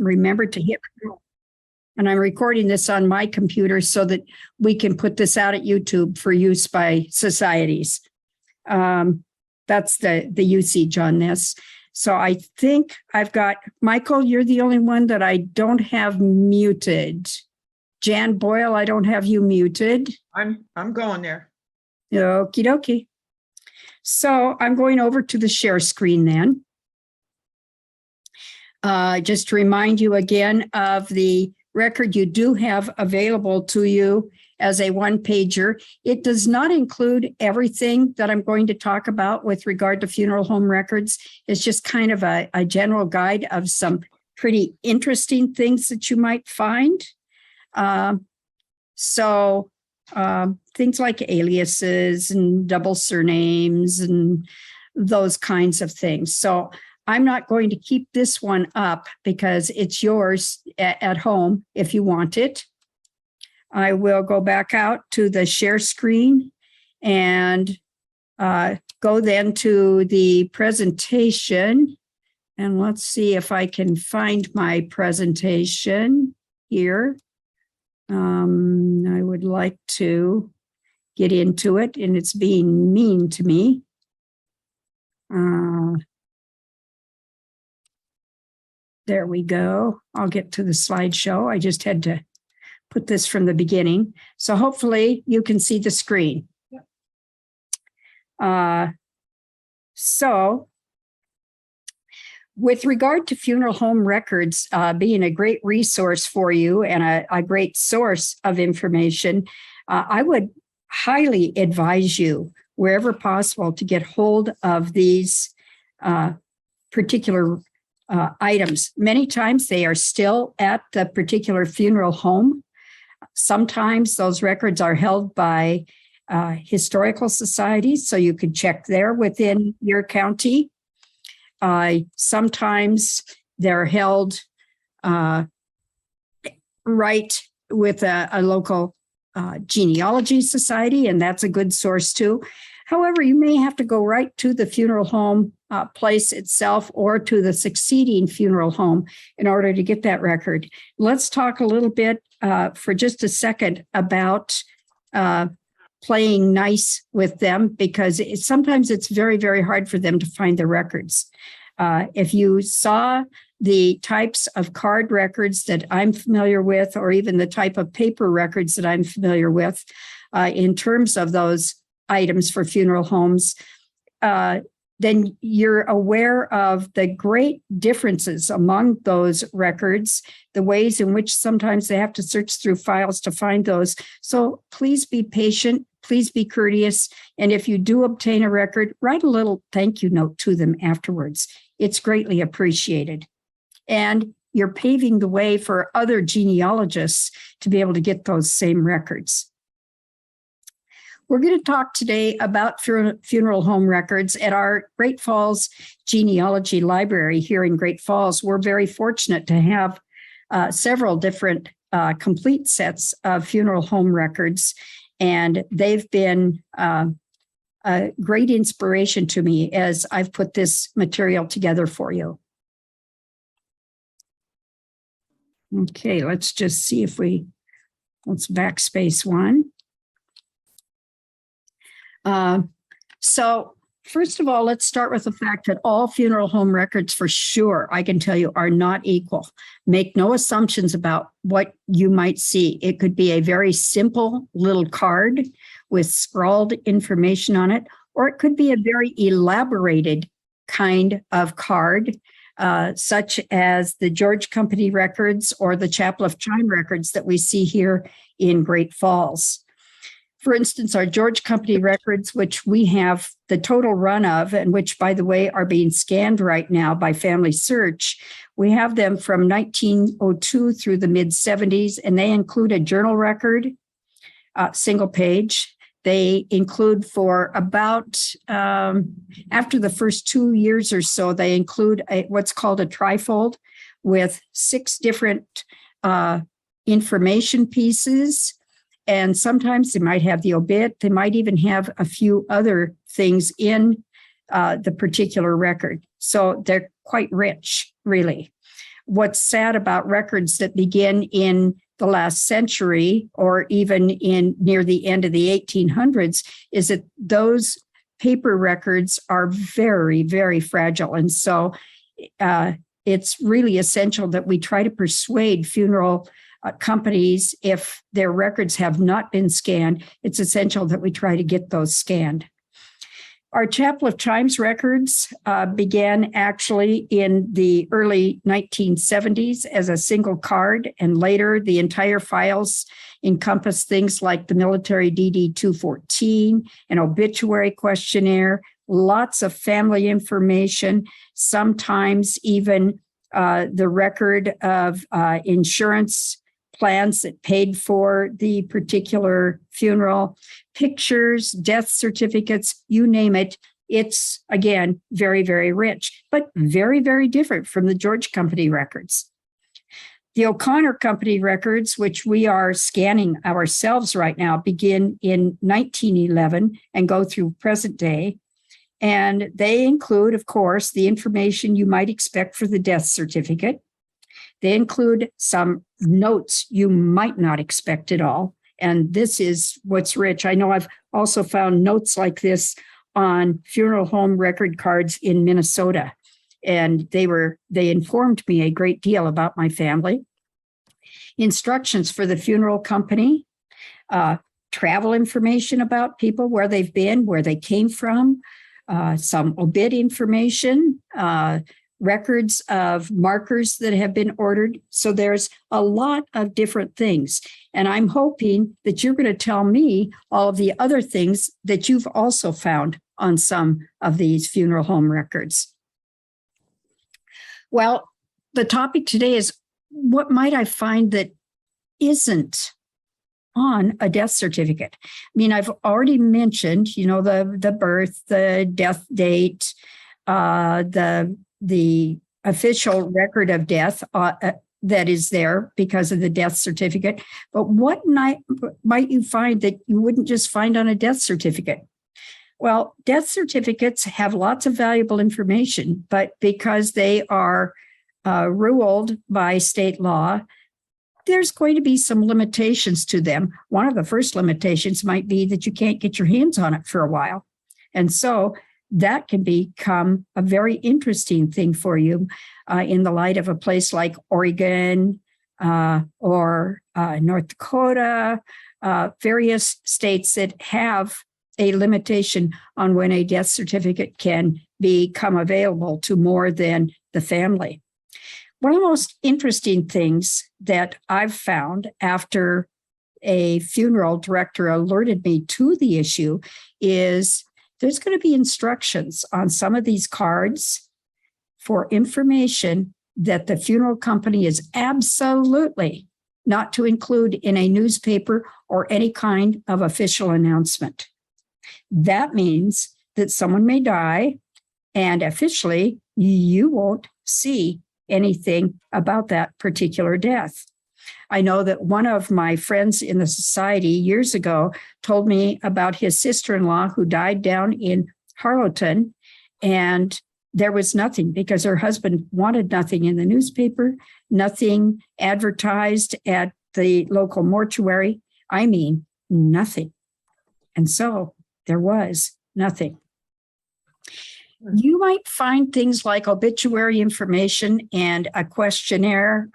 remember to hit. And I'm recording this on my computer so that we can put this out at YouTube for use by societies. That's the usage on this. So I think I've got, Michael, you're the only one that I don't have muted. Jan Boyle, I don't have you muted. I'm going there. Okie dokie. So I'm going over to the share screen then. Just to remind you again of the record you do have available to you as a one-pager. It does not include everything that I'm going to talk about with regard to funeral home records. It's just kind of a general guide of some pretty interesting things that you might find. Things like aliases and double surnames and those kinds of things. So I'm not going to keep this one up because it's yours at home if you want it. I will go back out to the share screen and go then to the presentation. And let's see if I can find my presentation here. I would like to get into it, and it's being mean to me. There we go. I'll get to the slideshow. I just had to put this from the beginning. So hopefully you can see the screen. So with regard to funeral home records being a great resource for you and a great source of information, I would highly advise you, wherever possible, to get hold of these particular items. Many times they are still at the particular funeral home. Sometimes those records are held by historical societies, so you could check there within your county. Sometimes they're held right with a local genealogy society, and that's a good source too. However, you may have to go right to the funeral home place itself or to the succeeding funeral home in order to get that record. Let's talk a little bit for just a second about playing nice with them, because sometimes it's very, very hard for them to find the records. If you saw the types of card records that I'm familiar with, or even the type of paper records that I'm familiar with in terms of those items for funeral homes, then you're aware of the great differences among those records, the ways in which sometimes they have to search through files to find those. So please be patient, please be courteous. And if you do obtain a record, write a little thank you note to them afterwards. It's greatly appreciated. And you're paving the way for other genealogists to be able to get those same records. We're going to talk today about funeral home records at our Great Falls Genealogy Library here in Great Falls. We're very fortunate to have several different complete sets of funeral home records, and they've been a great inspiration to me as I've put this material together for you. Okay, let's just see if let's backspace one. So first of all, let's start with the fact that all funeral home records, for sure, I can tell you, are not equal. Make no assumptions about what you might see. It could be a very simple little card with scrawled information on it, or it could be a very elaborated kind of card, such as the George Company records or the Chapel of Chime records that we see here in Great Falls. For instance, our George Company records, which we have the total run of, and which, by the way, are being scanned right now by Family Search, we have them from 1902 through the mid-70s, and they include a journal record, single page. They include for about, after the first 2 years or so, they include what's called a trifold with 6 different information pieces. And sometimes they might have the obit. They might even have a few other things in the particular record. So they're quite rich, really. what's sad about records that begin in the last century or even in near the end of the 1800s is that those paper records are very, very fragile. And so it's really essential that we try to persuade funeral companies, if their records have not been scanned, it's essential that we try to get those scanned. Our Chapel of Chimes records began actually in the early 1970s as a single card, and later the entire files encompass things like the military DD 214, an obituary questionnaire, lots of family information, sometimes even the record of insurance plans that paid for the particular funeral, pictures, death certificates, you name it. It's, again, very, very rich, but very, very different from the George Company records. The O'Connor Company records, which we are scanning ourselves right now, begin in 1911 and go through present day. And they include, of course, the information you might expect for the death certificate. They include some notes you might not expect at all. And this is what's rich. I know I've also found notes like this on funeral home record cards in Minnesota. And they informed me a great deal about my family. Instructions for the funeral company, travel information about people, where they've been, where they came from, some obit information, records of markers that have been ordered. So there's a lot of different things. And I'm hoping that you're going to tell me all of the other things that you've also found on some of these funeral home records. Well, the topic today is, what might I find that isn't on a death certificate? I mean, I've already mentioned, the birth, the death date, the official record of death that is there because of the death certificate. But what might you find that you wouldn't just find on a death certificate? Well, death certificates have lots of valuable information, but because they are ruled by state law, there's going to be some limitations to them. One of the first limitations might be that you can't get your hands on it for a while. And so that can become a very interesting thing for you in the light of a place like Oregon or North Dakota, various states that have a limitation on when a death certificate can become available to more than the family. One of the most interesting things that I've found after a funeral director alerted me to the issue is there's going to be instructions on some of these cards for information that the funeral company is absolutely not to include in a newspaper or any kind of official announcement. That means that someone may die, and officially you won't see anything about that particular death. I know that one of my friends in the society years ago told me about his sister-in-law who died down in Harlowton, and there was nothing because her husband wanted nothing in the newspaper, nothing advertised at the local mortuary. I mean, nothing. And so there was nothing. You might find things like obituary information and a questionnaire,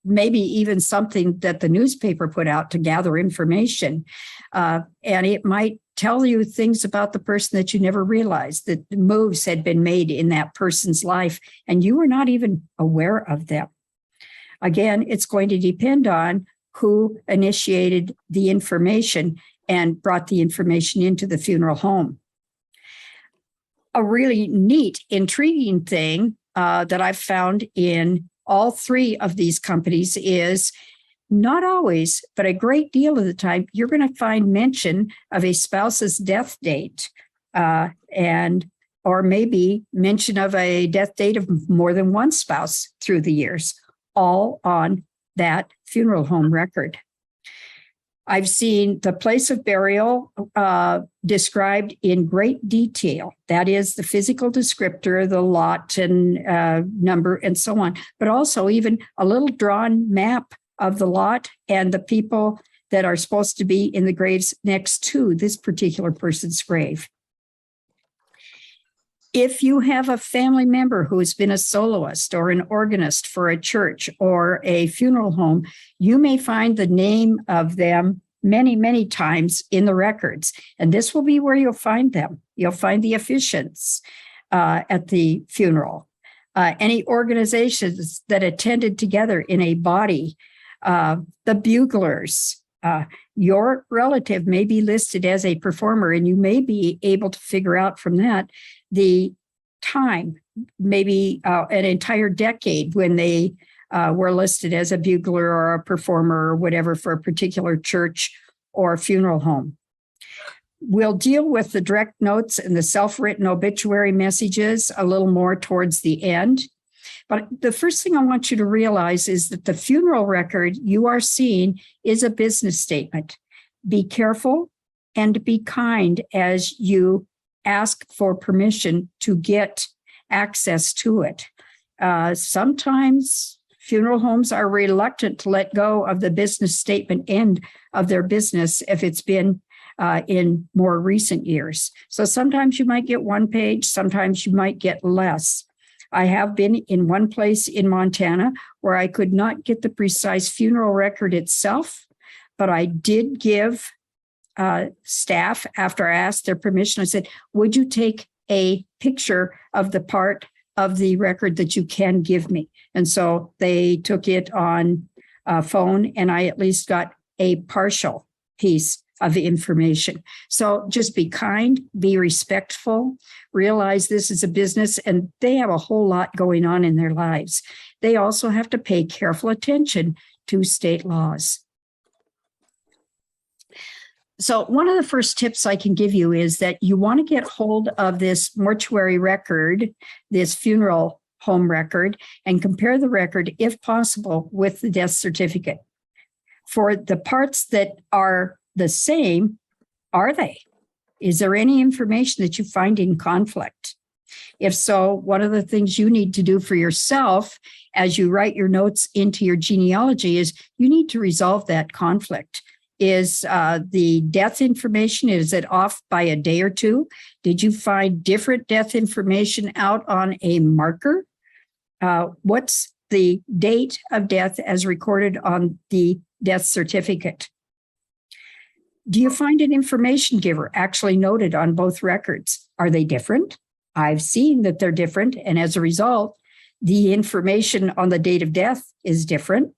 maybe even something that the newspaper put out to gather information. And it might tell you things about the person that you never realized, that moves had been made in that person's life, and you were not even aware of them. Again, it's going to depend on who initiated the information and brought the information into the funeral home. A really neat, intriguing thing that I've found in all three of these companies is not always, but a great deal of the time, you're going to find mention of a spouse's death date or maybe mention of a death date of more than one spouse through the years, all on that funeral home record. I've seen the place of burial described in great detail. That is the physical descriptor, the lot and number and so on, but also even a little drawn map of the lot and the people that are supposed to be in the graves next to this particular person's grave. If you have a family member who has been a soloist or an organist for a church or a funeral home, you may find the name of them many, many times in the records. And this will be where you'll find them. You'll find the officiants at the funeral, any organizations that attended together in a body, the buglers. Your relative may be listed as a performer, and you may be able to figure out from that the time, maybe an entire decade when they were listed as a bugler or a performer or whatever for a particular church or funeral home. We'll deal with the direct notes and the self-written obituary messages a little more towards the end. But the first thing I want you to realize is that the funeral record you are seeing is a business statement. Be careful and be kind as you ask for permission to get access to it. Sometimes funeral homes are reluctant to let go of the business statement end of their business if it's been in more recent years. So sometimes you might get one page, sometimes you might get less. I have been in one place in Montana where I could not get the precise funeral record itself, but I did give staff, after I asked their permission, I said, would you take a picture of the part of the record that you can give me? And so they took it on a phone, and I at least got a partial piece of information. So just be kind, be respectful, realize this is a business and they have a whole lot going on in their lives. They also have to pay careful attention to state laws. So one of the first tips I can give you is that you want to get hold of this mortuary record, this funeral home record, and compare the record, if possible, with the death certificate. For the parts that are the same, are they? Is there any information that you find in conflict? If so, one of the things you need to do for yourself as you write your notes into your genealogy is you need to resolve that conflict. Is the death information, is it off by a day or two? Did you find different death information out on a marker? What's the date of death as recorded on the death certificate? Do you find an information giver actually noted on both records? Are they different? I've seen that they're different, and as a result, the information on the date of death is different.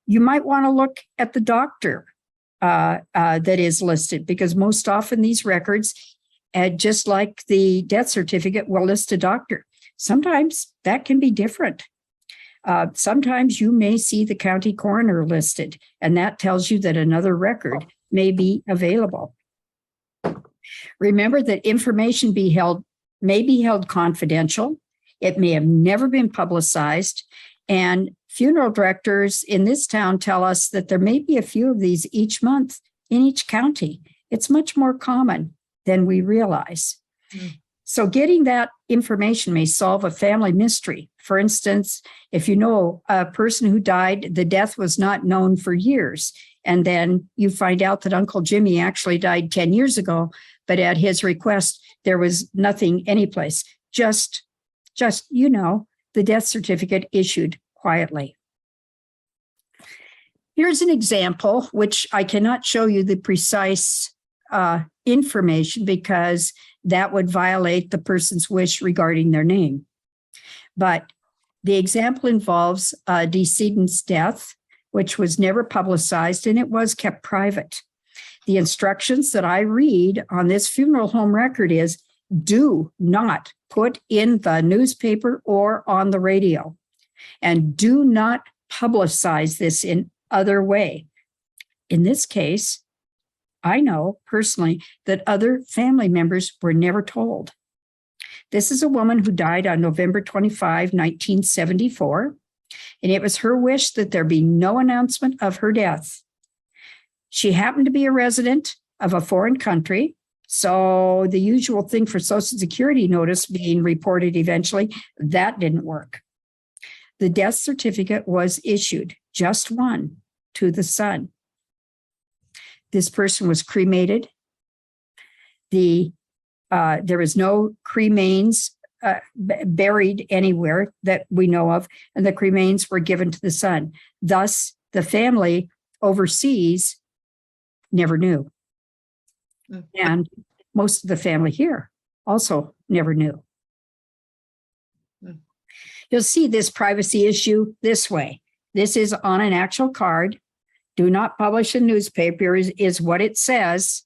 You might want to look at the doctor that is listed, because most often these records, just like the death certificate, will list a doctor. Sometimes that can be different. Sometimes you may see the county coroner listed, and that tells you that another record may be available. Remember that information may be held confidential. It may have never been publicized. And funeral directors in this town tell us that there may be a few of these each month in each county. It's much more common than we realize. So getting that information may solve a family mystery. For instance, if you know a person who died, the death was not known for years, and then you find out that Uncle Jimmy actually died 10 years ago, but at his request, there was nothing anyplace. Just the death certificate issued quietly. Here's an example, which I cannot show you the precise information because that would violate the person's wish regarding their name. But the example involves a decedent's death, which was never publicized, and it was kept private. The instructions that I read on this funeral home record is, do not put in the newspaper or on the radio, and do not publicize this in other way. In this case, I know personally that other family members were never told. This is a woman who died on November 25, 1974, and it was her wish that there be no announcement of her death. She happened to be a resident of a foreign country. So the usual thing for Social Security notice being reported eventually, that didn't work. The death certificate was issued, just one, to the son. This person was cremated. There was no cremains buried anywhere that we know of, and the cremains were given to the son. Thus, the family overseas never knew. And most of the family here also never knew. You'll see this privacy issue this way. This is on an actual card. Do not publish in newspaper is what it says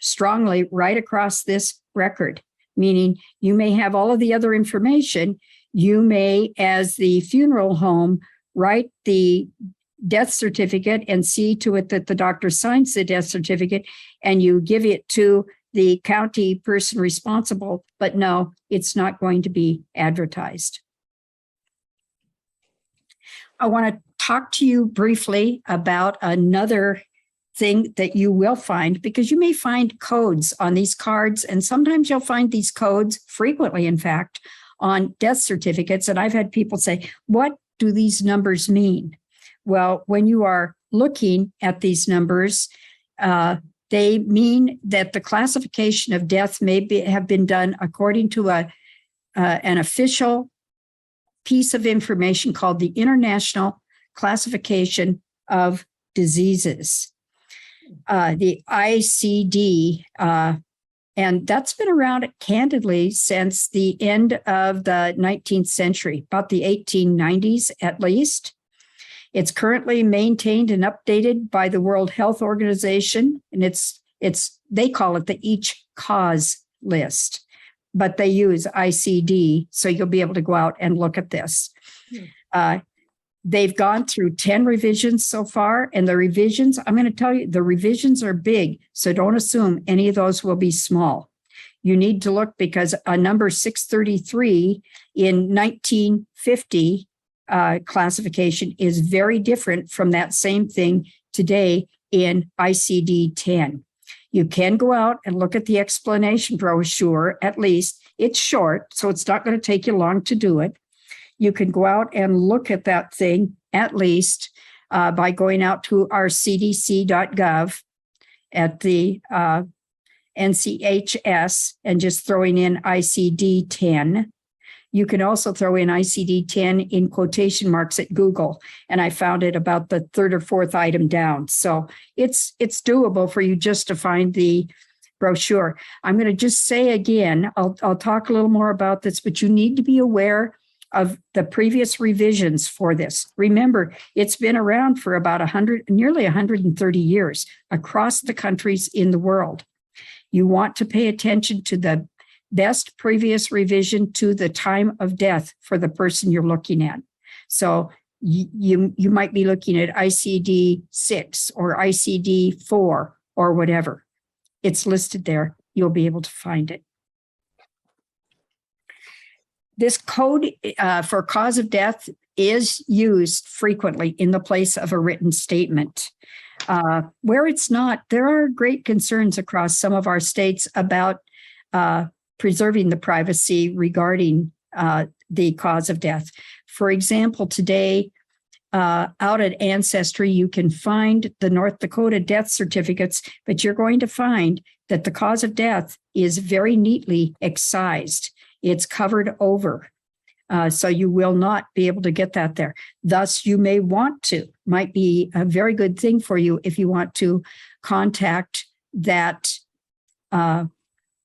strongly right across this record, meaning you may have all of the other information. You may, as the funeral home, write the death certificate and see to it that the doctor signs the death certificate and you give it to the county person responsible, but no, it's not going to be advertised. I want to talk to you briefly about another thing that you will find, because you may find codes on these cards, and sometimes you'll find these codes, frequently in fact, on death certificates. And I've had people say, what do these numbers mean? Well, when you are looking at these numbers, they mean that the classification of death may have been done according to an official piece of information called the International Classification of Diseases, the ICD, and that's been around candidly since the end of the 19th century, about the 1890s at least. It's currently maintained and updated by the World Health Organization, and they call it the each cause list, but they use ICD, so you'll be able to go out and look at this. They've gone through 10 revisions so far, and the revisions, I'm going to tell you, the revisions are big, so don't assume any of those will be small. You need to look because a number 633 in 1950 classification is very different from that same thing today in ICD-10. You can go out and look at the explanation brochure, at least. It's short, so it's not going to take you long to do it. You can go out and look at that thing, at least, by going out to our cdc.gov at the NCHS and just throwing in ICD-10. You can also throw in ICD-10 in quotation marks at Google, and I found it about the third or fourth item down. So it's doable for you just to find the brochure. I'm going to just say again, I'll talk a little more about this, but you need to be aware of the previous revisions for this. Remember, it's been around for about nearly 130 years across the countries in the world. You want to pay attention to the best previous revision to the time of death for the person you're looking at. So you might be looking at ICD-6 or ICD-4 or whatever. It's listed there. You'll be able to find it. This code for cause of death is used frequently in the place of a written statement. Where it's not, there are great concerns across some of our states about preserving the privacy regarding the cause of death. For example, today, out at Ancestry, you can find the North Dakota death certificates, but you're going to find that the cause of death is very neatly excised. It's covered over. So you will not be able to get that there. Thus, you might be a very good thing for you if you want to contact that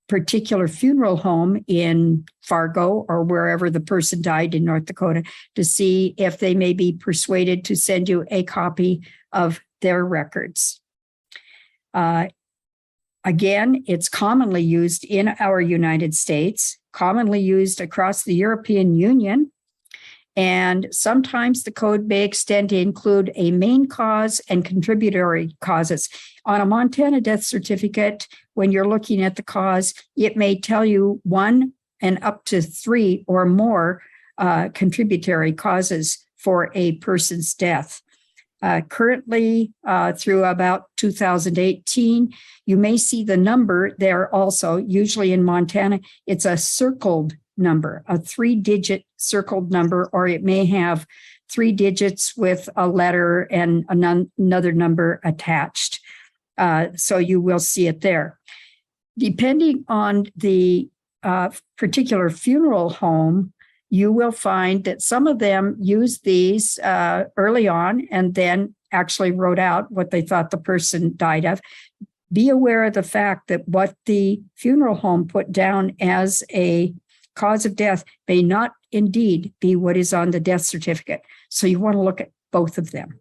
particular funeral home in Fargo or wherever the person died in North Dakota to see if they may be persuaded to send you a copy of their records. Again, it's commonly used in our United States, commonly used across the European Union, and sometimes the code may extend to include a main cause and contributory causes. On a Montana death certificate, when you're looking at the cause, it may tell you 1 and up to 3 or more contributory causes for a person's death. Currently, through about 2018, you may see the number there also. Usually in Montana, it's a circled number, a 3-digit circled number, or it may have 3 digits with a letter and another number attached. So you will see it there. Depending on the particular funeral home, you will find that some of them use these early on and then actually wrote out what they thought the person died of. Be aware of the fact that what the funeral home put down as a cause of death may not indeed be what is on the death certificate. So you want to look at both of them.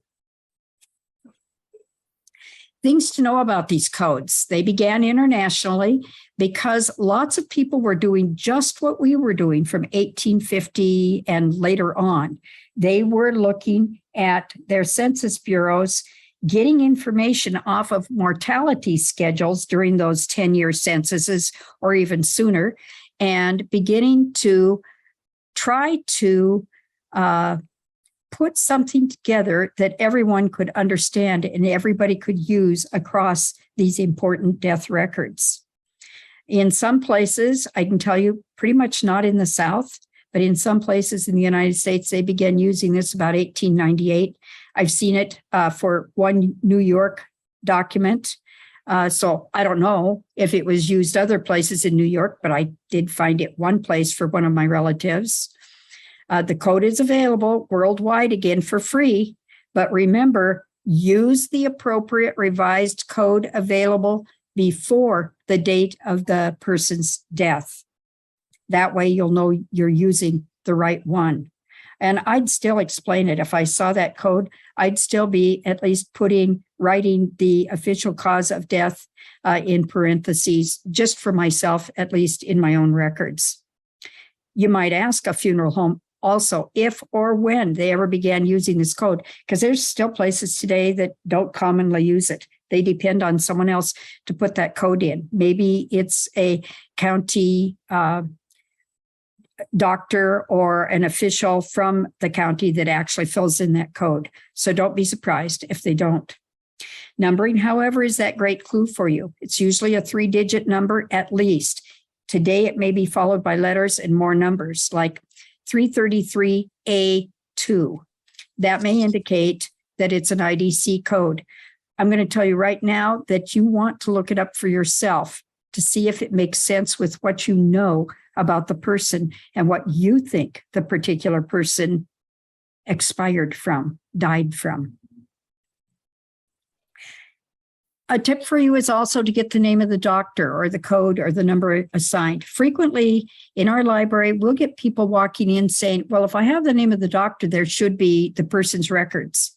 Things to know about these codes. They began internationally because lots of people were doing just what we were doing from 1850 and later on. They were looking at their census bureaus, getting information off of mortality schedules during those 10-year censuses or even sooner, and beginning to try to put something together that everyone could understand and everybody could use across these important death records. In some places, I can tell you, pretty much not in the South, but in some places in the United States, they began using this about 1898. I've seen it for one New York document. So I don't know if it was used other places in New York, but I did find it one place for one of my relatives. The code is available worldwide, again, for free. But remember, use the appropriate revised code available before the date of the person's death. That way you'll know you're using the right one. And I'd still explain it. If I saw that code, I'd still be at least writing the official cause of death in parentheses, just for myself, at least in my own records. You might ask a funeral home also if or when they ever began using this code, because there's still places today that don't commonly use it. They depend on someone else to put that code in. Maybe it's a county doctor or an official from the county that actually fills in that code. So don't be surprised if they don't. Numbering, however, is that great clue for you. It's usually a 3-digit number at least. Today, it may be followed by letters and more numbers like 333A2. That may indicate that it's an IDC code. I'm going to tell you right now that you want to look it up for yourself to see if it makes sense with what you know about the person and what you think the particular person expired from, died from. A tip for you is also to get the name of the doctor or the code or the number assigned. Frequently in our library, we'll get people walking in saying, well, if I have the name of the doctor, there should be the person's records.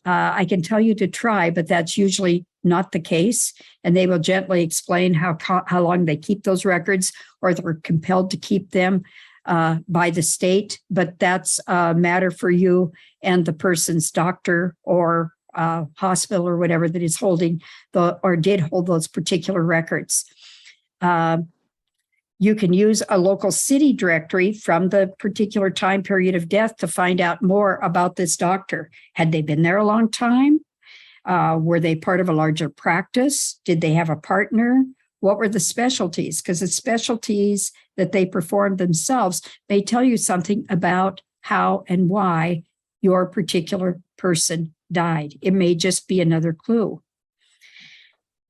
I can tell you to try, but that's usually not the case. And they will gently explain how long they keep those records, or they're compelled to keep them by the state. But that's a matter for you and the person's doctor or hospital or whatever that is holding or did hold those particular records. You can use a local city directory from the particular time period of death to find out more about this doctor. Had they been there a long time? Were they part of a larger practice? Did they have a partner? What were the specialties? Because the specialties that they performed themselves may tell you something about how and why your particular person died. It may just be another clue.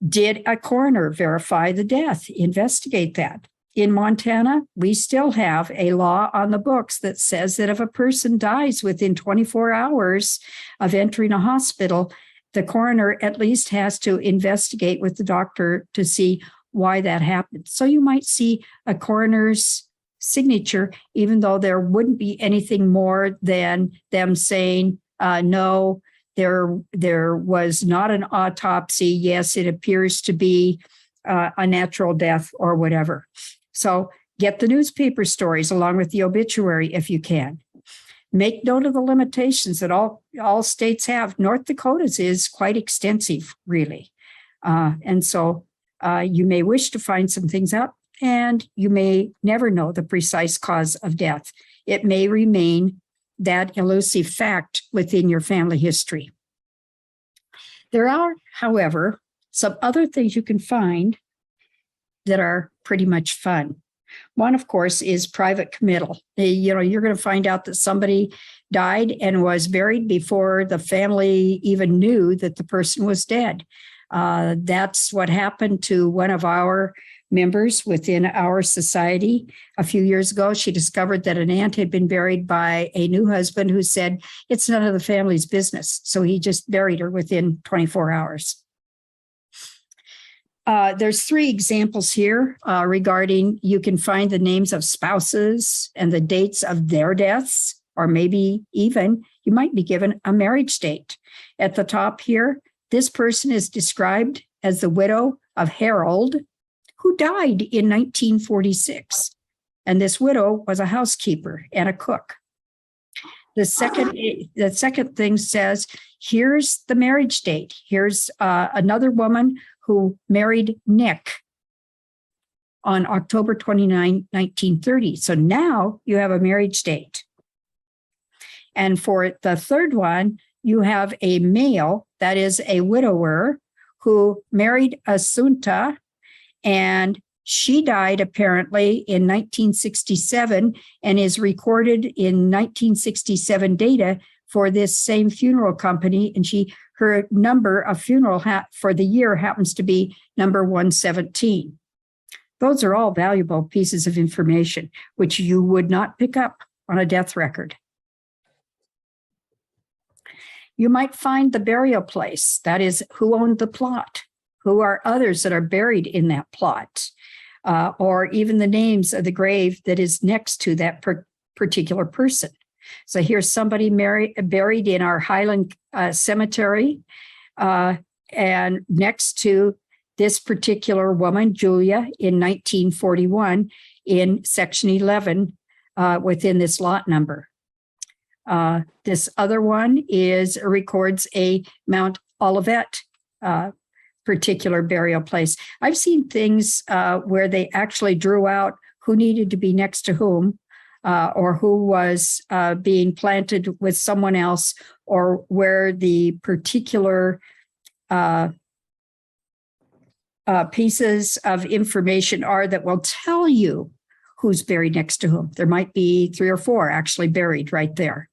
Did a coroner verify the death? Investigate that. In Montana, we still have a law on the books that says that if a person dies within 24 hours of entering a hospital, the coroner at least has to investigate with the doctor to see why that happened. So you might see a coroner's signature, even though there wouldn't be anything more than them saying, no, there was not an autopsy. Yes, it appears to be a natural death or whatever. So get the newspaper stories along with the obituary if you can. Make note of the limitations that all states have. North Dakota's is quite extensive, really. And so you may wish to find some things out, and you may never know the precise cause of death. It may remain that elusive fact within your family history. There are, however, some other things you can find that are pretty much fun. One, of course, is private committal. You're going to find out that somebody died and was buried before the family even knew that the person was dead. That's what happened to one of our members within our society a few years ago. She discovered that an aunt had been buried by a new husband who said, it's none of the family's business. So he just buried her within 24 hours. There's 3 examples here regarding you can find the names of spouses and the dates of their deaths, or maybe even you might be given a marriage date. At the top here, this person is described as the widow of Harold, who died in 1946. And this widow was a housekeeper and a cook. The second thing says, here's the marriage date. Here's another woman who married Nick on October 29, 1930. So now you have a marriage date. And for the third one, you have a male, that is a widower, who married Assunta, and she died apparently in 1967 and is recorded in 1967 data for this same funeral company. And her number of funeral for the year happens to be number 117. Those are all valuable pieces of information, which you would not pick up on a death record. You might find the burial place, that is, who owned the plot, who are others that are buried in that plot, or even the names of the grave that is next to that particular person. So here's somebody buried in our Highland Cemetery, and next to this particular woman, Julia, in 1941, in Section 11 within this lot number. This other one records a Mount Olivet particular burial place. I've seen things where they actually drew out who needed to be next to whom, or who was being planted with someone else, or where the particular pieces of information are that will tell you who's buried next to whom. There might be 3 or 4 actually buried right there.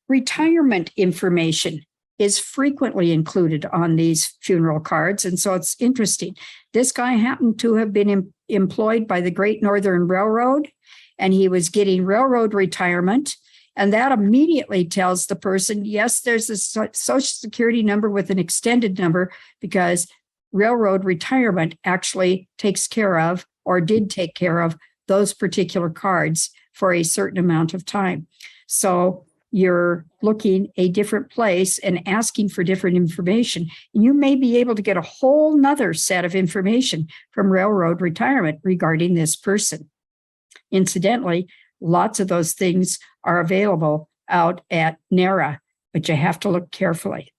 Retirement information is frequently included on these funeral cards, and so it's interesting. This guy happened to have been employed by the Great Northern Railroad, and he was getting railroad retirement, and that immediately tells the person, yes, there's a Social Security number with an extended number, because railroad retirement actually takes care of, or did take care of, those particular cards for a certain amount of time. So you're looking a different place and asking for different information. You may be able to get a whole nother set of information from railroad retirement regarding this person. Incidentally, lots of those things are available out at NARA, but you have to look carefully.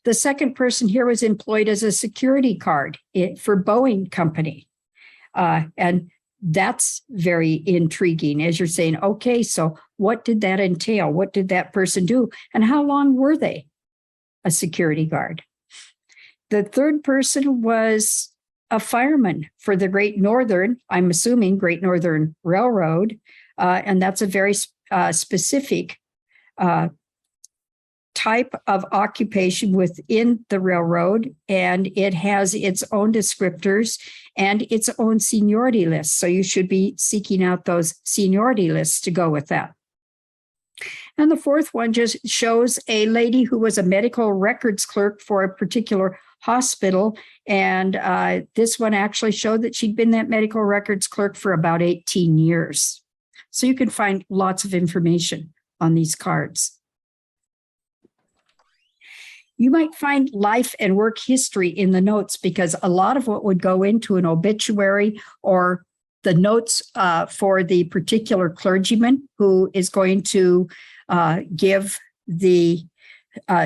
The second person here was employed as a security guard for Boeing Company. And that's very intriguing as you're saying, okay, so what did that entail? What did that person do? And how long were they a security guard? The third person was a fireman for the Great Northern, I'm assuming Great Northern Railroad. And that's a very specific type of occupation within the railroad, and it has its own descriptors and its own seniority lists. So you should be seeking out those seniority lists to go with that. And the fourth one just shows a lady who was a medical records clerk for a particular hospital. And this one actually showed that she'd been that medical records clerk for about 18 years. So you can find lots of information on these cards. You might find life and work history in the notes, because a lot of what would go into an obituary or the notes for the particular clergyman who is going to give the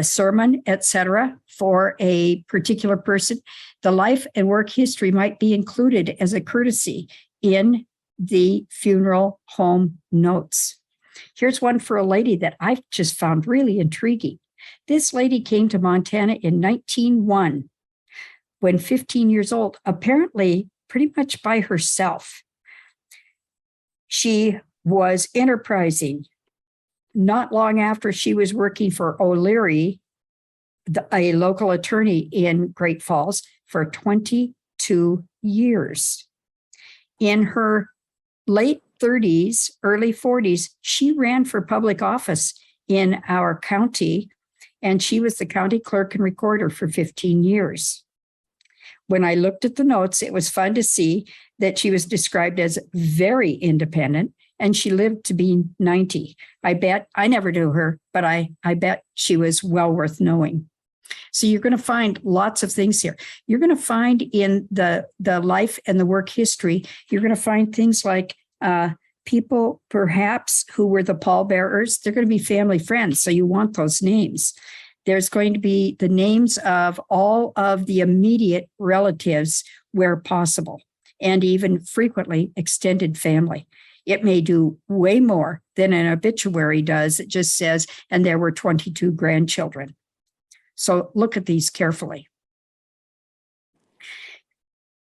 sermon, etc., for a particular person, the life and work history might be included as a courtesy in the funeral home notes. Here's one for a lady that I've just found really intriguing. This lady came to Montana in 1901 when 15 years old, apparently pretty much by herself. She was enterprising. Not long after, she was working for O'Leary, a local attorney in Great Falls, for 22 years. In her late 30s, early 40s, she ran for public office in our county, and she was the county clerk and recorder for 15 years. When I looked at the notes, it was fun to see that she was described as very independent, and she lived to be 90. I bet, I never knew her, but I bet she was well worth knowing. So you're going to find lots of things here. You're going to find in the life and the work history, you're going to find things like people perhaps who were the pallbearers. They're going to be family friends, so you want those names. There's going to be the names of all of the immediate relatives where possible, and even frequently extended family. It may do way more than an obituary does. It just says, and there were 22 grandchildren. So look at these carefully.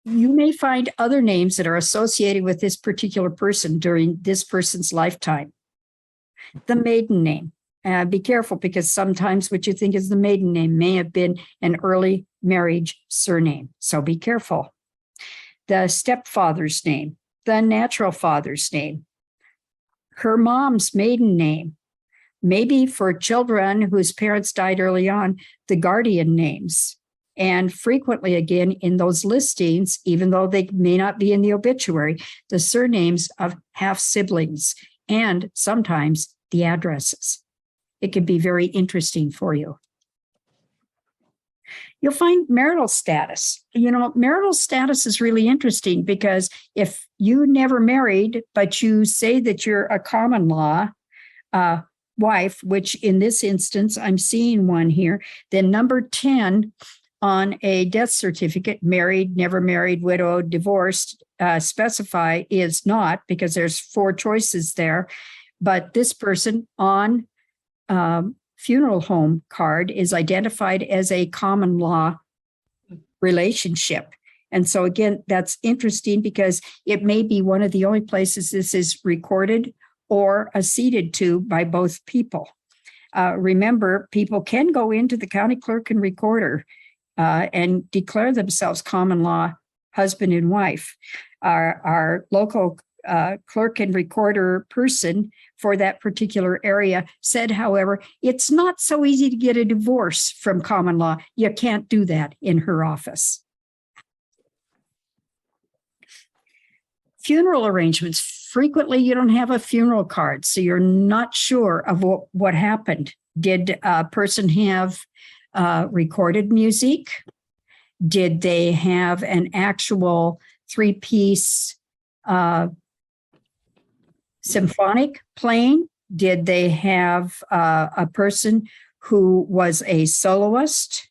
You may find other names that are associated with this particular person during this person's lifetime. The maiden name. Be careful, because sometimes what you think is the maiden name may have been an early marriage surname. So be careful. The stepfather's name, the natural father's name, her mom's maiden name, maybe for children whose parents died early on, the guardian names. And frequently, again, in those listings, even though they may not be in the obituary, the surnames of half siblings and sometimes the addresses. It can be very interesting for you. You'll find marital status. Marital status is really interesting, because if you never married, but you say that you're a common law wife, which in this instance, I'm seeing one here, then number 10 on a death certificate, married, never married, widowed, divorced, specify is not, because there's 4 choices there. But this person on funeral home card is identified as a common law relationship. And so again, that's interesting, because it may be one of the only places this is recorded or acceded to by both people. Remember, people can go into the county clerk and recorder and declare themselves common law husband and wife. Our local clerk and recorder person for that particular area said, however, it's not so easy to get a divorce from common law. You can't do that in her office. Funeral arrangements. Frequently, you don't have a funeral card, so you're not sure of what happened. Did a person have recorded music? Did they have an actual 3-piece symphonic playing? Did they have a person who was a soloist?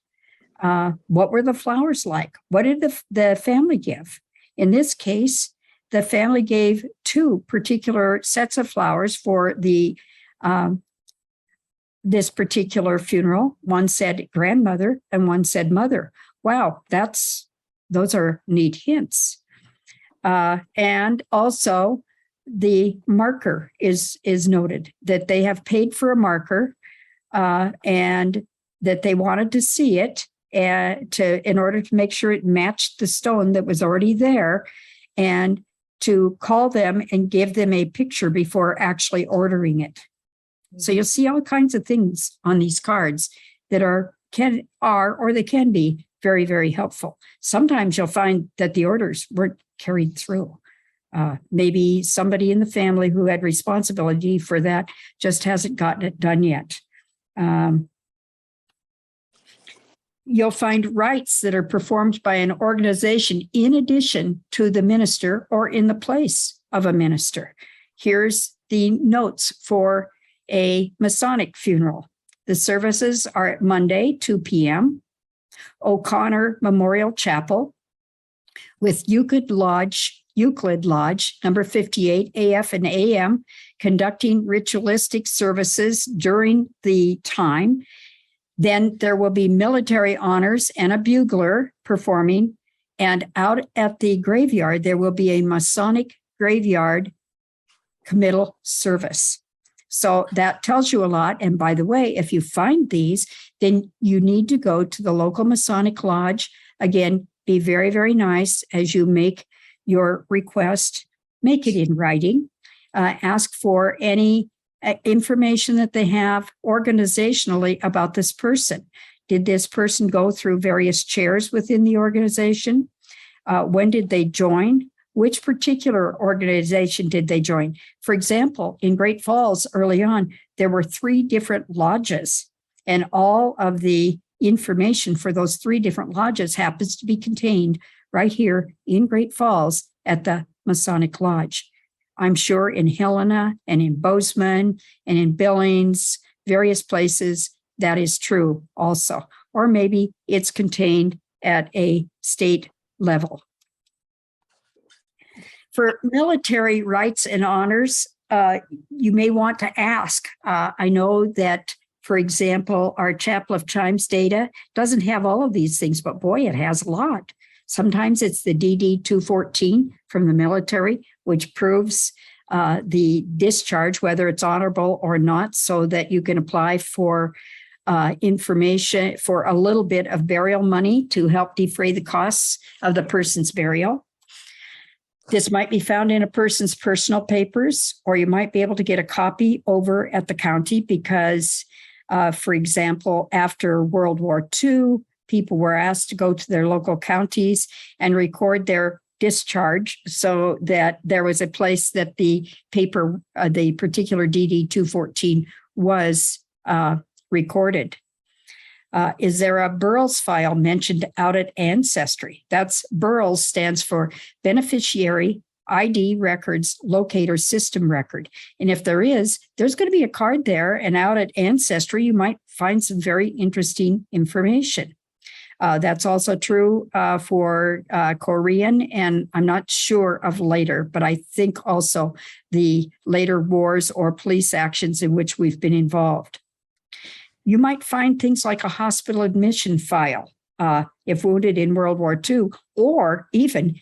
What were the flowers like? What did the family give? In this case, the family gave 2 particular sets of flowers for the this particular funeral. One said grandmother and one said mother. Wow, those are neat hints. And also, the marker is noted, that they have paid for a marker and that they wanted to see it in order to make sure it matched the stone that was already there, and to call them and give them a picture before actually ordering it. So you'll see all kinds of things on these cards that can be very, very helpful. Sometimes you'll find that the orders weren't carried through. Maybe somebody in the family who had responsibility for that just hasn't gotten it done yet. You'll find rites that are performed by an organization in addition to the minister or in the place of a minister. Here's the notes for a Masonic funeral. The services are at Monday, 2 p.m., O'Connor Memorial Chapel, with Euclid Lodge Euclid Lodge, number 58, AF and AM, conducting ritualistic services during the time. Then there will be military honors and a bugler performing. And out at the graveyard, there will be a Masonic graveyard committal service. So that tells you a lot. And by the way, if you find these, then you need to go to the local Masonic Lodge. Again, be very, very nice as you make your request. Make it in writing. Ask for any information that they have organizationally about this person. Did this person go through various chairs within the organization? When did they join? Which particular organization did they join? For example, in Great Falls early on, there were 3 different lodges, and all of the information for those 3 different lodges happens to be contained right here in Great Falls at the Masonic Lodge. I'm sure in Helena and in Bozeman and in Billings, various places, that is true also. Or maybe it's contained at a state level. For military rights and honors, you may want to ask. I know that, for example, our Chapel of Chimes data doesn't have all of these things, but boy, it has a lot. Sometimes it's the DD 214 from the military, which proves the discharge, whether it's honorable or not, so that you can apply for information for a little bit of burial money to help defray the costs of the person's burial. This might be found in a person's personal papers, or you might be able to get a copy over at the county because, for example, after World War II, people were asked to go to their local counties and record their discharge so that there was a place that the paper, the particular DD 214 was recorded. Is there a Burroughs file mentioned out at Ancestry? That's Burroughs stands for Beneficiary ID Records Locator System Record. And if there is, there's going to be a card there. And out at Ancestry, you might find some very interesting information. That's also true for Korean, and I'm not sure of later, but I think also the later wars or police actions in which we've been involved. You might find things like a hospital admission file, if wounded in World War II, or even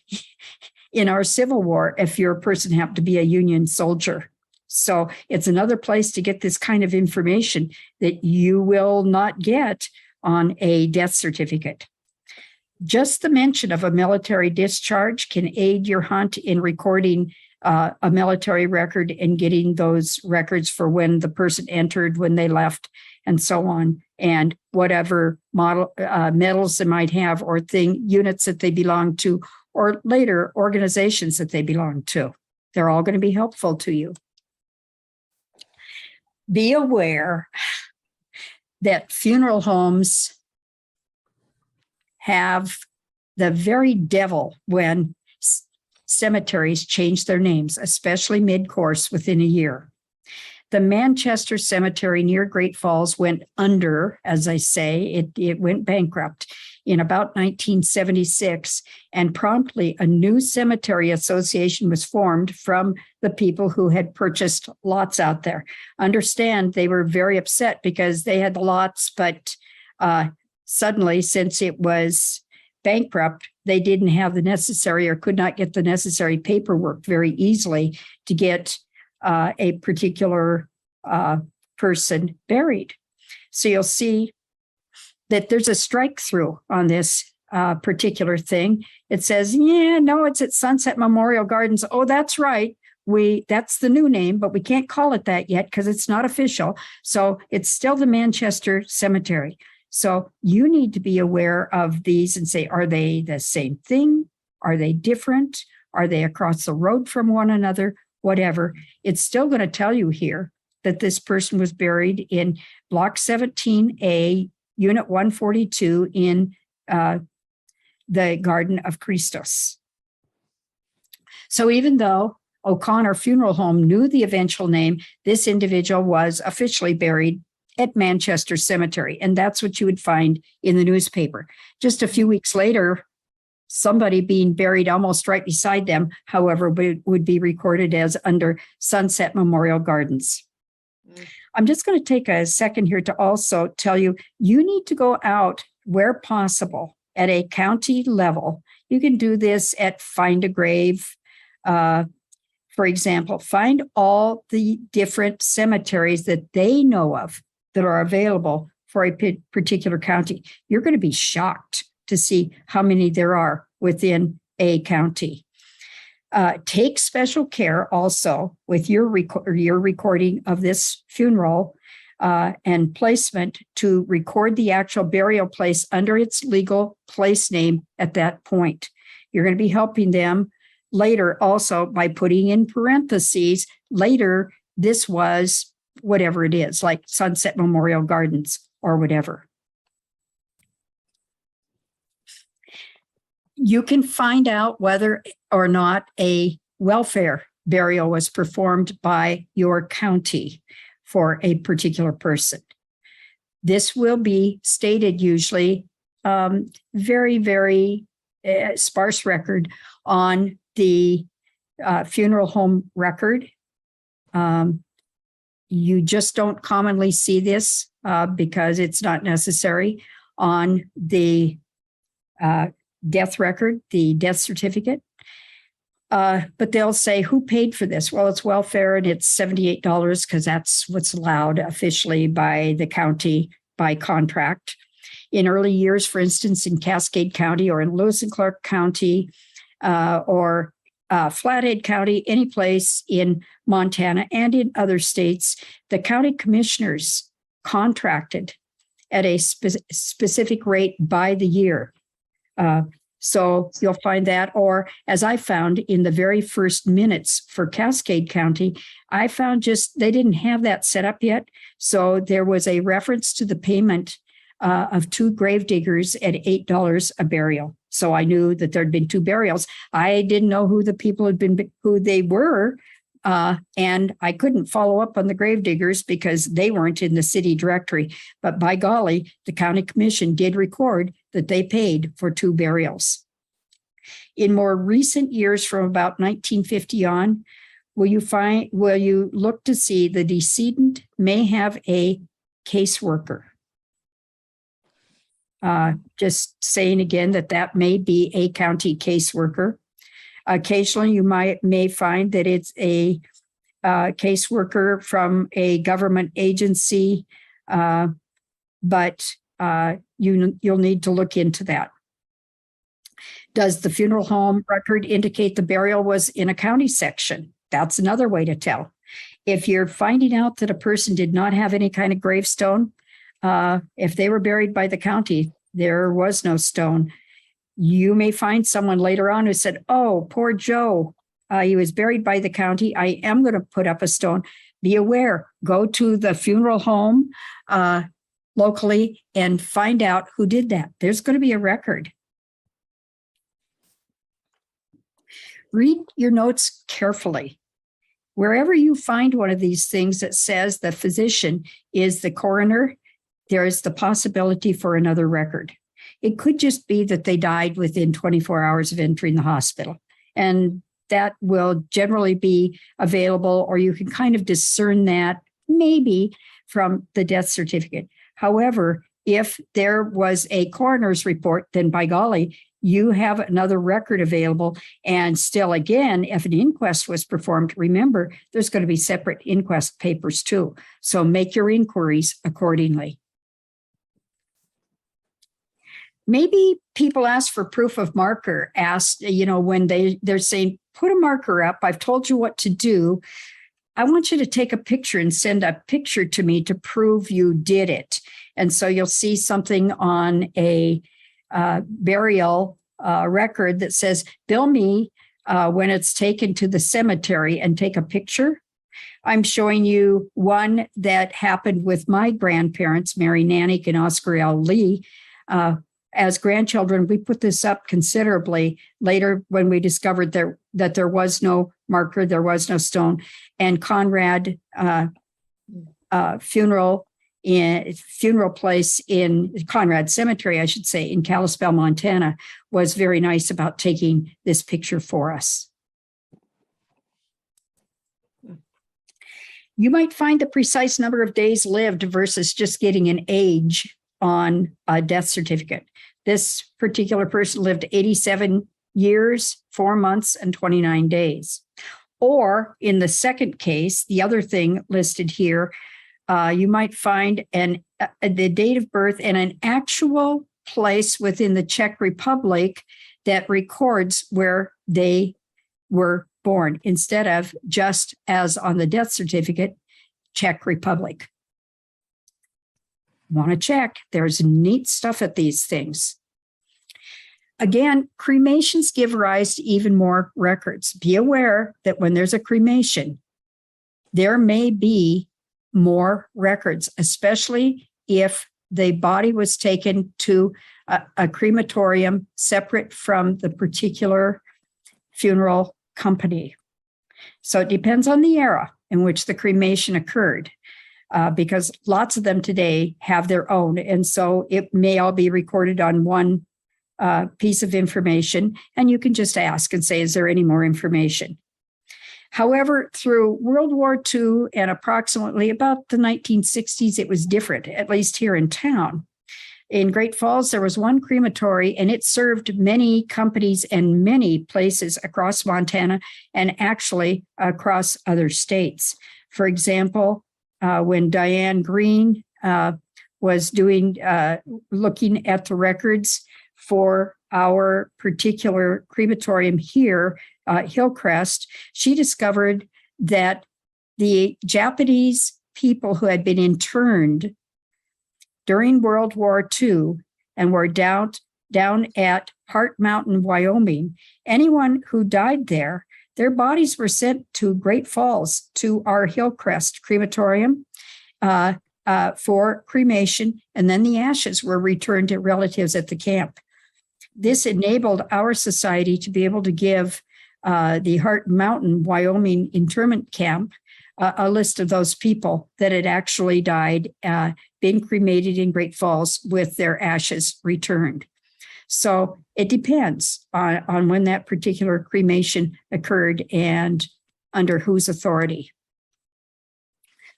in our Civil War, if your person happened to be a Union soldier. So it's another place to get this kind of information that you will not get on a death certificate. Just the mention of a military discharge can aid your hunt in recording a military record and getting those records for when the person entered, when they left, and so on, and whatever medals they might have or units that they belong to, or later organizations that they belong to. They're all going to be helpful to you. Be aware that funeral homes have the very devil when cemeteries change their names, especially mid-course within a year. The Manchester Cemetery near Great Falls went under, as I say, it went bankrupt in about 1976, and promptly a new cemetery association was formed from the people who had purchased lots out there. Understand, they were very upset because they had the lots, but suddenly, since it was bankrupt, they didn't have the necessary or could not get the necessary paperwork very easily to get a particular person buried. So you'll see that there's a strike through on this particular thing. It says, yeah, no, it's at Sunset Memorial Gardens. Oh, that's right. That's the new name, but we can't call it that yet because it's not official. So it's still the Manchester Cemetery. So you need to be aware of these and say, are they the same thing? Are they different? Are they across the road from one another? Whatever. It's still going to tell you here that this person was buried in Block 17A, Unit 142 in the Garden of Christos. So even though O'Connor Funeral Home knew the eventual name, this individual was officially buried at Manchester Cemetery. And that's what you would find in the newspaper. Just a few weeks later, somebody being buried almost right beside them, however, would be recorded as under Sunset Memorial Gardens. I'm just going to take a second here to also tell you, you need to go out where possible at a county level. You can do this at Find a Grave. For example, find all the different cemeteries that they know of that are available for a particular county. You're going to be shocked to see how many there are within a county. Take special care also with your recording of this funeral and placement to record the actual burial place under its legal place name at that point. You're going to be helping them later also by putting in parentheses, later this was whatever it is, like Sunset Memorial Gardens or whatever. You can find out whether or not a welfare burial was performed by your county for a particular person. This will be stated usually very, very sparse record on the funeral home record. You just don't commonly see this because it's not necessary on the death record, the death certificate. But they'll say, who paid for this? Well, it's welfare and it's $78 because that's what's allowed officially by the county by contract. In early years, for instance, in Cascade County or in Lewis and Clark County or Flathead County, any place in Montana and in other states, the county commissioners contracted at a specific rate by the year. So you'll find that, or as I found in the very first minutes for Cascade County, I found just they didn't have that set up yet. So there was a reference to the payment of 2 gravediggers at $8 a burial. So I knew that there'd been 2 burials. I didn't know who the people had been, who they were. And I couldn't follow up on the gravediggers because they weren't in the city directory. But by golly, the county commission did record that they paid for 2 burials. In more recent years, from about 1950 on, will you look to see the decedent may have a caseworker? Just saying again that may be a county caseworker. Occasionally, you may find that it's a caseworker from a government agency, but you'll need to look into that. Does the funeral home record indicate the burial was in a county section? That's another way to tell. If you're finding out that a person did not have any kind of gravestone, if they were buried by the county, there was no stone. You may find someone later on who said, oh, poor Joe, he was buried by the county. I am going to put up a stone. Be aware, go to the funeral home locally and find out who did that. There's going to be a record. Read your notes carefully. Wherever you find one of these things that says the physician is the coroner, there is the possibility for another record. It could just be that they died within 24 hours of entering the hospital. And that will generally be available, or you can kind of discern that maybe from the death certificate. However, if there was a coroner's report, then by golly, you have another record available. And still, again, if an inquest was performed, remember, there's going to be separate inquest papers too. So make your inquiries accordingly. Maybe people ask for proof of marker, when they're saying, put a marker up, I've told you what to do. I want you to take a picture and send a picture to me to prove you did it. And so you'll see something on a burial record that says, bill me when it's taken to the cemetery and take a picture. I'm showing you one that happened with my grandparents, Mary Nanick and Oscar L. Lee. As grandchildren, we put this up considerably later when we discovered that there was no marker, there was no stone. And Conrad Funeral funeral place in Conrad Cemetery, I should say, in Kalispell, Montana, was very nice about taking this picture for us. You might find the precise number of days lived versus just getting an age on a death certificate. This particular person lived 87 years, 4 months, and 29 days. Or in the second case, the other thing listed here, you might find the date of birth and an actual place within the Czech Republic that records where they were born, instead of just as on the death certificate, Czech Republic. Want to check? There's neat stuff at these things. Again, cremations give rise to even more records. Be aware that when there's a cremation, there may be more records, especially if the body was taken to a crematorium separate from the particular funeral company. So it depends on the era in which the cremation occurred, because lots of them today have their own. And so it may all be recorded on one piece of information, and you can just ask and say, is there any more information? However, through World War II and approximately about the 1960s, it was different, at least here in town. In Great Falls, there was one crematory, and it served many companies and many places across Montana and actually across other states. For example, when Diane Green was looking at the records for our particular crematorium here, Hillcrest, she discovered that the Japanese people who had been interned during World War II and were down at Heart Mountain, Wyoming, anyone who died there, their bodies were sent to Great Falls, to our Hillcrest crematorium for cremation, and then the ashes were returned to relatives at the camp. This enabled our society to be able to give the Heart Mountain, Wyoming internment camp a list of those people that had actually died, been cremated in Great Falls with their ashes returned. So it depends on when that particular cremation occurred and under whose authority.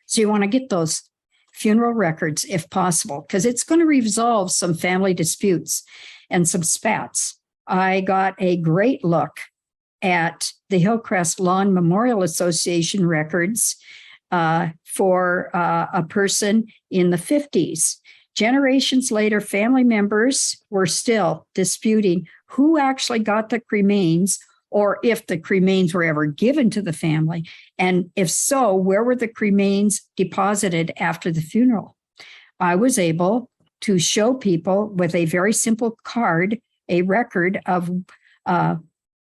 So you want to get those funeral records if possible, because it's going to resolve some family disputes and some spats. I got a great look at the Hillcrest Lawn Memorial Association records for a person in the 50s. Generations later, family members were still disputing who actually got the cremains, or if the cremains were ever given to the family. And if so, where were the cremains deposited after the funeral? I was able to show people with a very simple card, a record of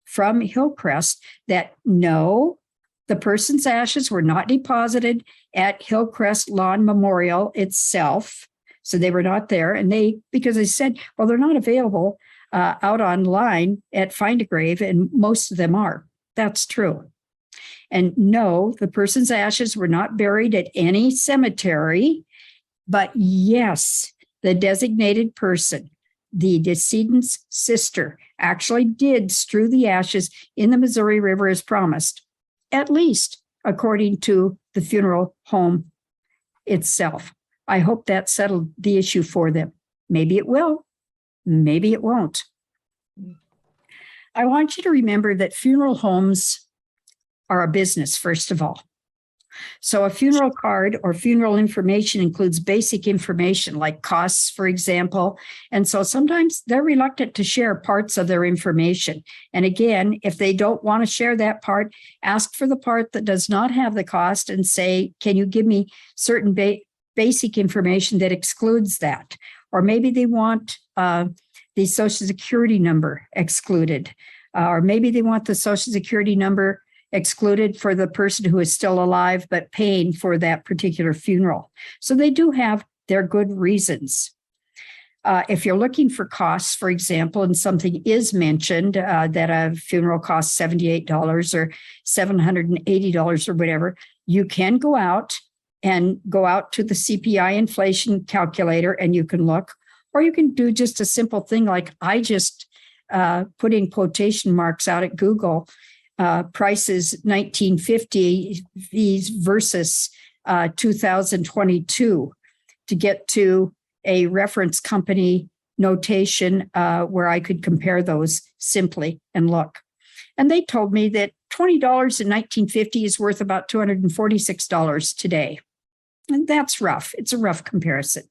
from Hillcrest, that no, the person's ashes were not deposited at Hillcrest Lawn Memorial itself. So they were not there. And because they said, well, they're not available out online at Find a Grave, and most of them are. That's true. And no, the person's ashes were not buried at any cemetery, but yes, the designated person, the decedent's sister, actually did strew the ashes in the Missouri River as promised, at least according to the funeral home itself. I hope that settled the issue for them. Maybe it will, maybe it won't. I want you to remember that funeral homes are a business, first of all. So a funeral card or funeral information includes basic information like costs, for example. And so sometimes they're reluctant to share parts of their information. And again, if they don't want to share that part, ask for the part that does not have the cost and say, can you give me certain basic information that excludes that? Or maybe they want the Social Security number excluded. Or maybe they want the Social Security number excluded for the person who is still alive but paying for that particular funeral. So they do have their good reasons. If you're looking for costs, for example, and something is mentioned that a funeral costs $78 or $780 or whatever, you can go out and go out to the CPI inflation calculator and you can look, or you can do just a simple thing like I just put in quotation marks out at Google, prices 1950 versus 2022 to get to a reference company notation where I could compare those simply and look. And they told me that $20 in 1950 is worth about $246 today. And that's rough. It's a rough comparison.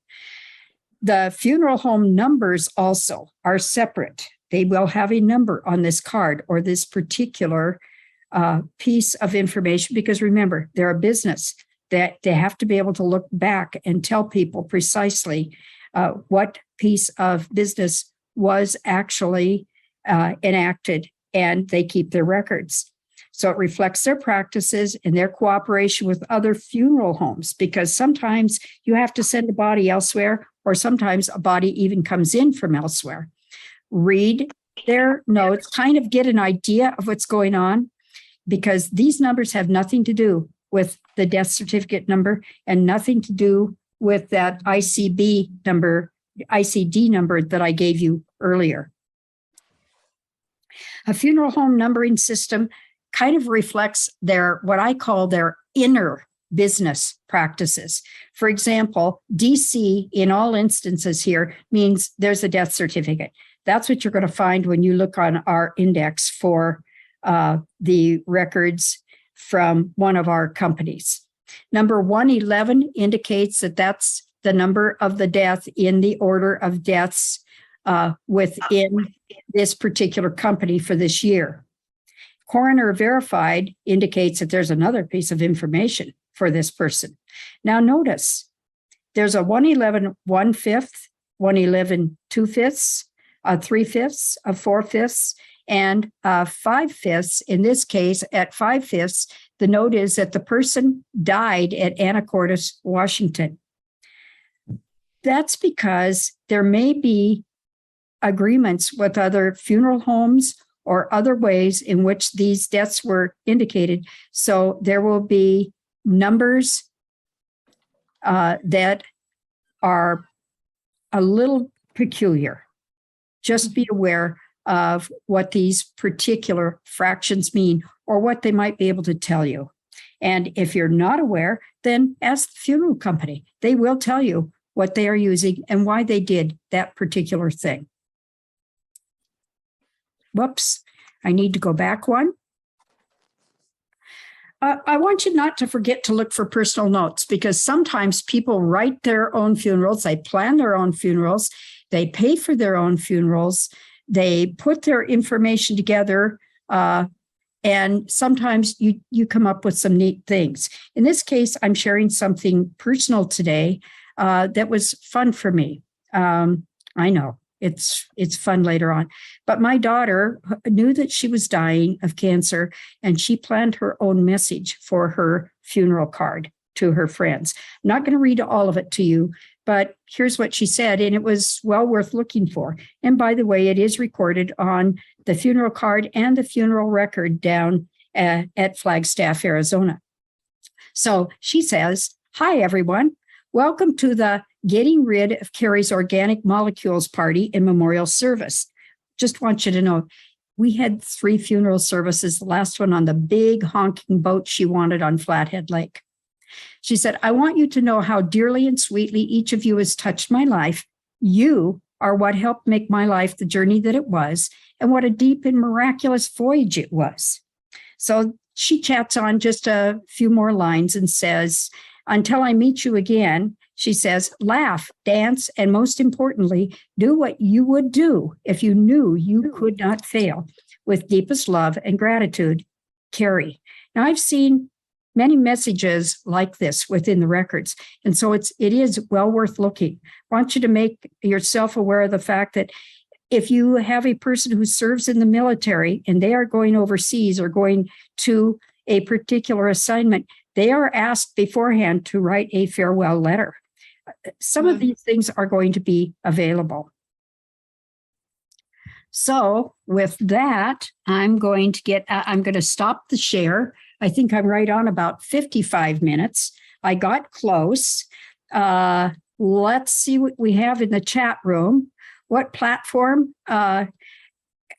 The funeral home numbers also are separate. They will have a number on this card or this particular piece of information, because remember, they're a business that they have to be able to look back and tell people precisely what piece of business was actually enacted, and they keep their records. So it reflects their practices and their cooperation with other funeral homes, because sometimes you have to send a body elsewhere, or sometimes a body even comes in from elsewhere. Read their notes, kind of get an idea of what's going on, because these numbers have nothing to do with the death certificate number and nothing to do with that ICD number that I gave you earlier. A funeral home numbering system kind of reflects what I call their inner business practices. For example, DC in all instances here means there's a death certificate. That's what you're going to find when you look on our index for the records from one of our companies. Number 111 indicates that that's the number of the death in the order of deaths within this particular company for this year. Coroner verified indicates that there's another piece of information for this person. Now notice, there's a 111 1/5, 111 2/5, a 3/5, a 4/5, and 5/5. In this case, at 5/5, the note is that the person died at Anacortes, Washington. That's because there may be agreements with other funeral homes or other ways in which these deaths were indicated. So there will be numbers that are a little peculiar. Just be aware of what these particular fractions mean or what they might be able to tell you. And if you're not aware, then ask the funeral company. They will tell you what they are using and why they did that particular thing. Whoops, I need to go back one. I want you not to forget to look for personal notes, because sometimes people write their own funerals, they plan their own funerals, they pay for their own funerals, they put their information together, and sometimes you come up with some neat things. In this case, I'm sharing something personal today that was fun for me. I know. It's fun later on. But my daughter knew that she was dying of cancer, and she planned her own message for her funeral card to her friends. I'm not going to read all of it to you, but here's what she said, and it was well worth looking for. And by the way, it is recorded on the funeral card and the funeral record down at Flagstaff, Arizona. So she says, "Hi, everyone. Welcome to the Getting Rid of Carrie's Organic Molecules party in memorial service. Just want you to know, we had 3 funeral services, the last one on the big honking boat she wanted on Flathead Lake." She said, "I want you to know how dearly and sweetly each of you has touched my life. You are what helped make my life the journey that it was, and what a deep and miraculous voyage it was." So she chats on just a few more lines and says, "Until I meet you again," she says, "laugh, dance, and most importantly, do what you would do if you knew you could not fail. With deepest love and gratitude, Carrie." Now, I've seen many messages like this within the records, and so it is well worth looking. I want you to make yourself aware of the fact that if you have a person who serves in the military and they are going overseas or going to a particular assignment, they are asked beforehand to write a farewell letter. Some of these things are going to be available. So with that, I'm going to stop the share. I think I'm right on about 55 minutes. I got close. Let's see what we have in the chat room. What platform? I've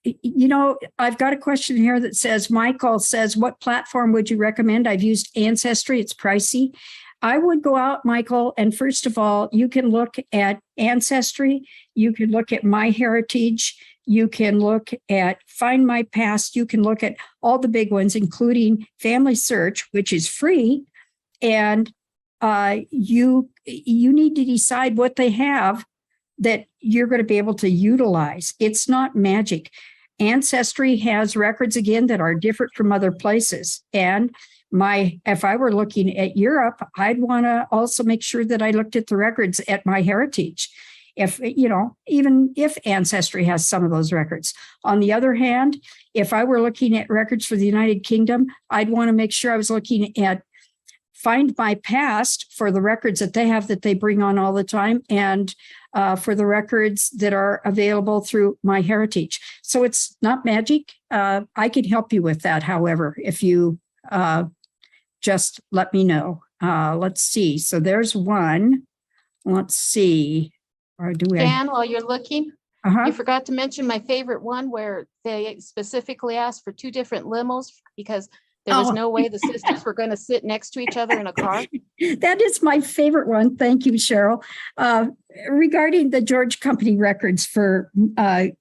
got a question here that says, Michael says, what platform would you recommend? I've used Ancestry. It's pricey. I would go out, Michael, and first of all, you can look at Ancestry. You can look at MyHeritage. You can look at Find My Past. You can look at all the big ones, including Family Search, which is free. And you need to decide what they have that you're going to be able to utilize. It's not magic. Ancestry has records, again, that are different from other places. And if I were looking at Europe, I'd want to also make sure that I looked at the records at MyHeritage. Even if Ancestry has some of those records. On the other hand, if I were looking at records for the United Kingdom, I'd want to make sure I was looking at Find My Past for the records that they have that they bring on all the time, and for the records that are available through MyHeritage. So it's not magic. I could help you with that, however, if you just let me know. Let's see. So there's one. Let's see. Or do we? Dan, while you're looking, you forgot to mention my favorite one where they specifically asked for 2 different limos because there was no way the sisters were going to sit next to each other in a car. That is my favorite one. Thank you, Cheryl. Regarding the George Company records for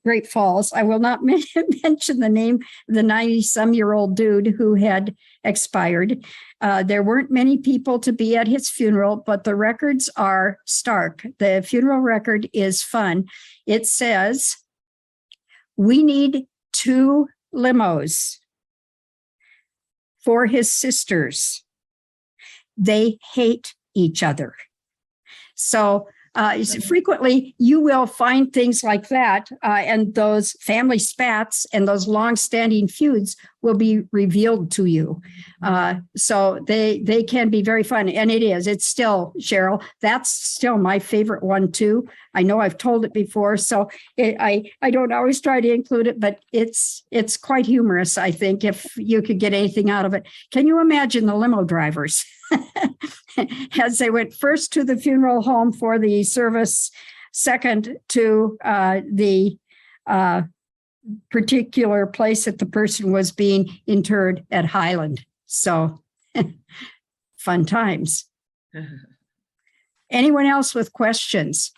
Great Falls, I will not mention the name of the 90-some-year-old dude who had expired. There weren't many people to be at his funeral, but the records are stark. The funeral record is fun. It says, we need 2 limos for his sisters. They hate each other. So frequently you will find things like that, and those family spats and those long-standing feuds will be revealed to you. So they can be very fun, and it is. It's still, Cheryl, that's still my favorite one too. I know I've told it before, so I don't always try to include it, but it's quite humorous, I think, if you could get anything out of it. Can you imagine the limo drivers? As they went first to the funeral home for the service, second to the particular place that the person was being interred at Highland. So fun times. Anyone else with questions?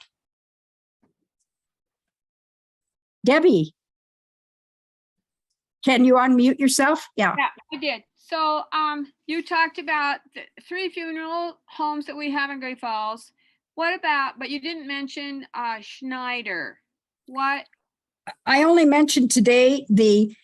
Debbie, can you unmute yourself? Yeah, I did. So you talked about the 3 funeral homes that we have in Great Falls. What about, but you didn't mention Schneider. What? I only mentioned today the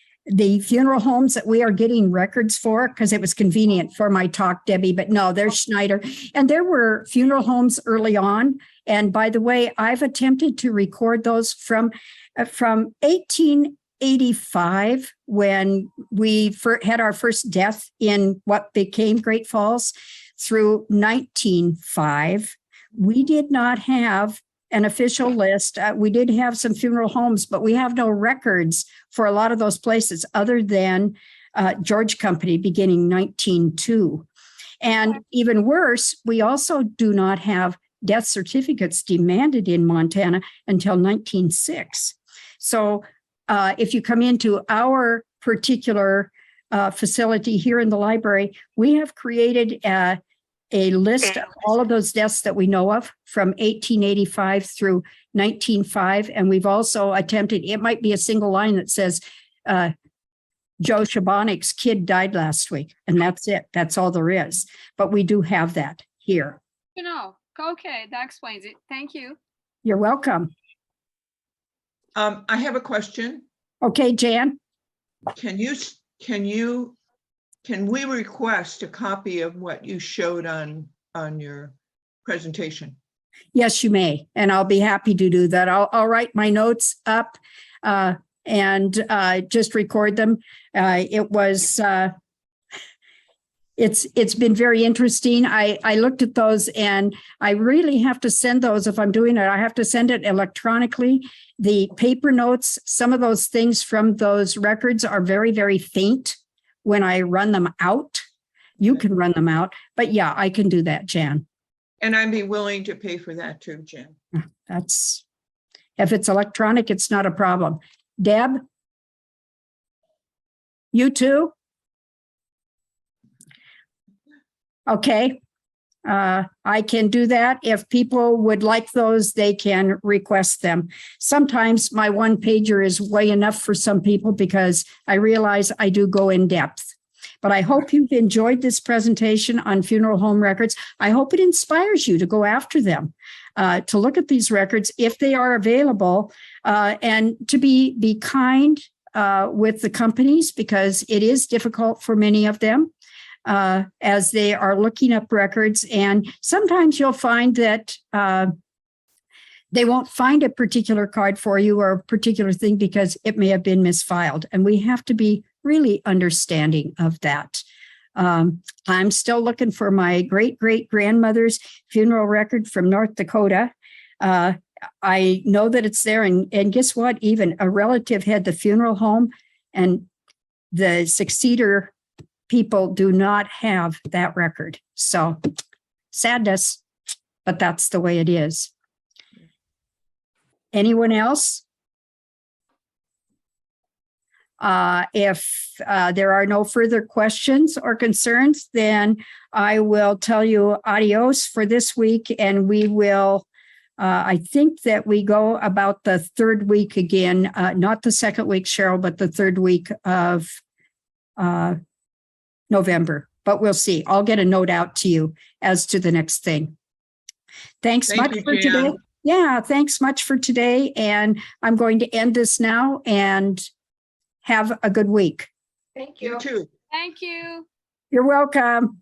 funeral homes that we are getting records for because it was convenient for my talk, Debbie, but no, there's Schneider. And there were funeral homes early on. And by the way, I've attempted to record those from 1885, when we had our first death in what became Great Falls, through 1905. We did not have an official list. We did have some funeral homes, but we have no records for a lot of those places other than George Company beginning 1902. And even worse, we also do not have death certificates demanded in Montana until 1906. So if you come into our particular facility here in the library, we have created a list of all of those deaths that we know of from 1885 through 1905. And we've also attempted, it might be a single line that says, Joe Shabanik's kid died last week. And that's it. That's all there is. But we do have that here. Okay, that explains it. Thank you. You're welcome. I have a question. Okay, Jan. Can we request a copy of what you showed on your presentation? Yes, you may, and I'll be happy to do that. I'll write my notes up and just record them. It's been very interesting. I looked at those, and I really have to send those. If I'm doing it, I have to send it electronically. The paper notes, some of those things from those records are very, very faint when I run them out. you can run them out. But yeah, I can do that, Jan. And I'd be willing to pay for that too, Jan. That's, if it's electronic, it's not a problem. Deb? You too? Okay. I can do that. If people would like those, they can request them. Sometimes my one pager is way enough for some people because I realize I do go in depth. But I hope you've enjoyed this presentation on funeral home records. I hope it inspires you to go after them, to look at these records if they are available, and to be kind with the companies, because it is difficult for many of them. As they are looking up records. And sometimes you'll find that they won't find a particular card for you or a particular thing because it may have been misfiled. And we have to be really understanding of that. I'm still looking for my great-great-grandmother's funeral record from North Dakota. I know that it's there. And guess what? Even a relative had the funeral home, and the successor people do not have that record. So sadness, but that's the way it is. Anyone else? If there are no further questions or concerns, then I will tell you adios for this week. And we will, I think that we go about the third week again, not the second week, Cheryl, but the third week of November, but we'll see. I'll get a note out to you as to the next thing. Thanks much for today. Yeah, thanks much for today. And I'm going to end this now, and have a good week. Thank you. You too. Thank you. You're welcome.